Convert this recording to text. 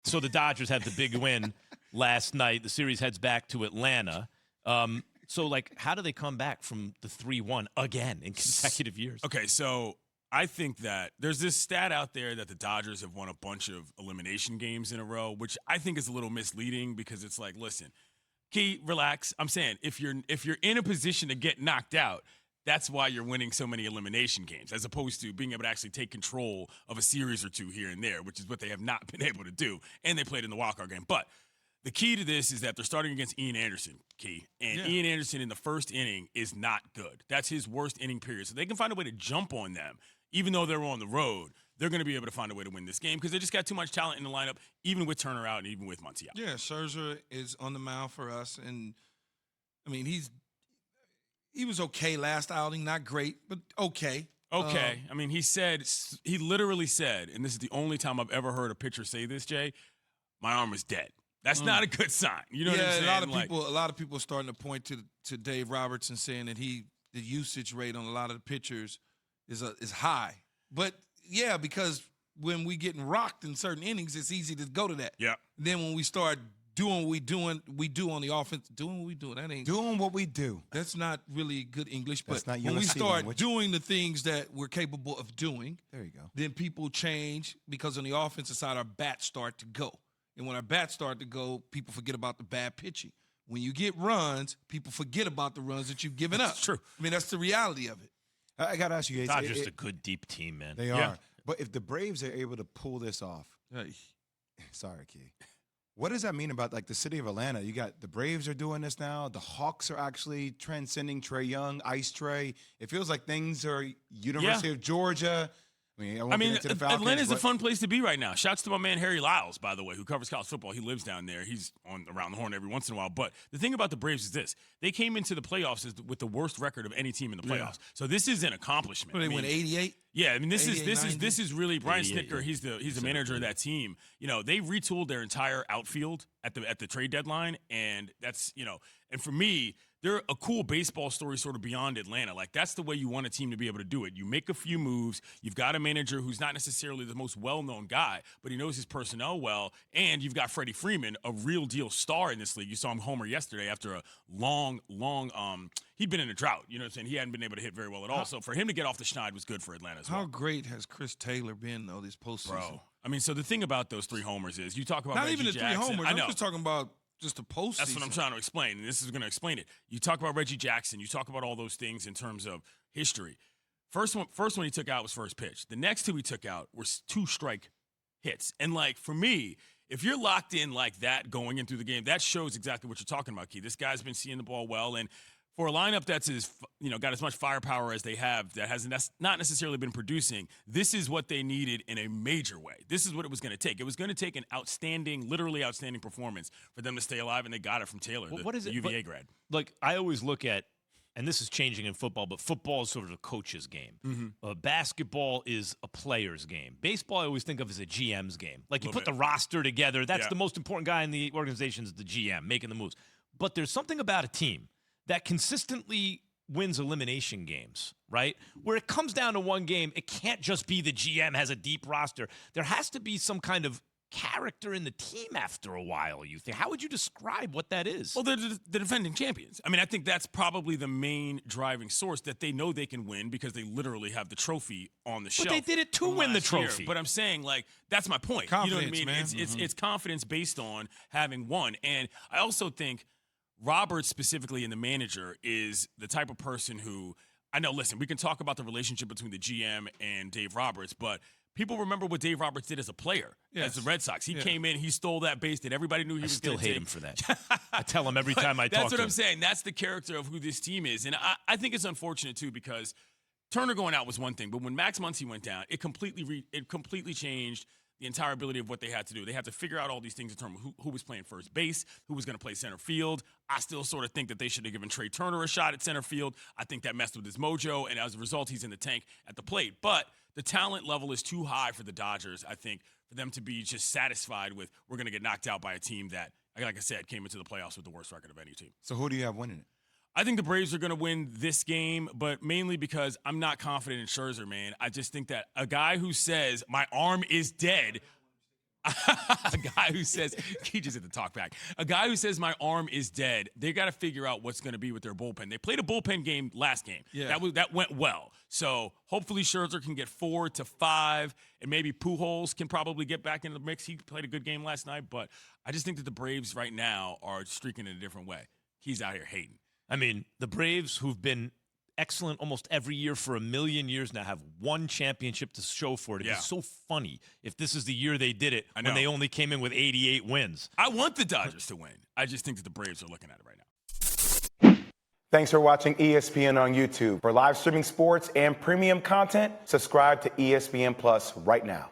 So the Dodgers had the big win last night. The series heads back to Atlanta. So, like, how do they come back from the 3-1 again in consecutive years? Okay, so I think that there's this stat out there that the Dodgers have won a bunch of elimination games in a row, which I think is a little misleading because it's like, listen, Key, relax. I'm saying if you're in a position to get knocked out, that's why you're winning so many elimination games, as opposed to being able to actually take control of a series or two here and there, which is what they have not been able to do. And they played in the wildcard game. But the key to this is that they're starting against Ian Anderson, Key. And Ian Anderson in the first inning is not good. That's his worst inning period. So they can find a way to jump on them. Even though they're on the road, they're going to be able to find a way to win this game because they just got too much talent in the lineup, even with Turner out and even with Muncy out. Yeah, Scherzer is on the mound for us. And, I mean, he was okay last outing. Not great, but okay. Okay. I mean, he literally said, and this is the only time I've ever heard a pitcher say this, Jay, my arm is dead. That's not a good sign. You know what I'm saying? A lot of people are starting to point to Dave Robertson saying that the usage rate on a lot of the pitchers is high. But yeah, because when we getting rocked in certain innings, it's easy to go to that. Yeah. Then when we start doing what we do on the offense, doing what we do. That ain't doing what we do. That's not really good English. That's but not when we USC start language. doing the things that we're capable of doing, there you go. Then people change because on the offensive side, our bats start to go. And when our bats start to go, people forget about the bad pitching. When you get runs, people forget about the runs that you've given up. That's true. I mean, that's the reality of it. I got to ask you guys. Dodgers a good deep team, man. They are. But if the Braves are able to pull this off, sorry, Key. What does that mean about like the city of Atlanta? You got the Braves are doing this now. The Hawks are actually transcending Trae Young, Ice Trae. It feels like things are University of Georgia. I mean, Atlanta's a fun place to be right now. Shouts to my man Harry Lyles, by the way, who covers college football. He lives down there. He's on around the horn every once in a while. But the thing about the Braves is this: they came into the playoffs with the worst record of any team in the playoffs. Yeah. So this is an accomplishment. They win 88. Yeah, I mean this is really Brian Snitker. He's the manager of that team. You know, they retooled their entire outfield at the trade deadline, and that's and for me, they're a cool baseball story sort of beyond Atlanta. Like, that's the way you want a team to be able to do it. You make a few moves. You've got a manager who's not necessarily the most well-known guy, but he knows his personnel well. And you've got Freddie Freeman, a real deal star in this league. You saw him homer yesterday after a long, he'd been in a drought. You know what I'm saying? He hadn't been able to hit very well at all. So for him to get off the schneid was good for Atlanta as well. How great has Chris Taylor been, though, this postseason? Bro, I mean, so the thing about those 3 homers is you talk about not Reggie even the Jackson. 3 homers. I know. I'm just talking about just the postseason. That's what I'm trying to explain, and this is going to explain it. You talk about Reggie Jackson. You talk about all those things in terms of history. First one he took out was first pitch. The next 2 he took out were 2 strike hits. And, like, for me, if you're locked in like that going in through the game, that shows exactly what you're talking about, Key. This guy's been seeing the ball well, and for a lineup that's got as much firepower as they have that has not necessarily been producing, this is what they needed in a major way. This is what it was going to take. It was going to take an literally outstanding performance for them to stay alive, and they got it from Taylor, the UVA grad. Like, I always look at, and this is changing in football, but football is sort of a coach's game. Mm-hmm. Basketball is a player's game. Baseball, I always think of as a GM's game. Like, you put the roster together. That's the most important guy in the organization is the GM, making the moves. But there's something about a team that consistently wins elimination games, right? Where it comes down to one game, it can't just be the GM has a deep roster. There has to be some kind of character in the team after a while, you think. How would you describe what that is? Well, they're the defending champions. I mean, I think that's probably the main driving source, that they know they can win because they literally have the trophy on the shelf. But they did it to win the trophy. But I'm saying, like, that's my point. Confidence, you know what I mean? man. It's confidence based on having won. And I also think Robert specifically and the manager is the type of person who, I know, listen, we can talk about the relationship between the GM and Dave Roberts, but people remember what Dave Roberts did as a player, as the Red Sox. He came in, he stole that base that everybody knew he was going to take. I still hate him for that. I tell him every time I talk to him. That's what I'm saying. That's the character of who this team is. And I think it's unfortunate, too, because Turner going out was one thing, but when Max Muncy went down, it completely changed the entire ability of what they had to do. They had to figure out all these things in terms of who was playing first base, who was going to play center field. I still sort of think that they should have given Trey Turner a shot at center field. I think that messed with his mojo, and as a result, he's in the tank at the plate. But the talent level is too high for the Dodgers, I think, for them to be just satisfied with we're going to get knocked out by a team that, like I said, came into the playoffs with the worst record of any team. So who do you have winning it? I think the Braves are going to win this game, but mainly because I'm not confident in Scherzer, man. I just think that a guy who says, my arm is dead, A guy who says, he just hit the talk back. A guy who says my arm is dead. They got to figure out what's going to be with their bullpen. They played a bullpen game last game. Yeah. That went well. So hopefully Scherzer can get 4 to 5, and maybe Pujols can probably get back into the mix. He played a good game last night, but I just think that the Braves right now are streaking in a different way. He's out here hating. I mean, the Braves, who've been excellent almost every year for 1,000,000 years now, have one championship to show for it. It'd be so funny if this is the year they did it when they only came in with 88 wins. I want the Dodgers to win. I just think that the Braves are looking at it right now. Thanks for watching ESPN on YouTube. For live streaming sports and premium content, subscribe to ESPN Plus right now.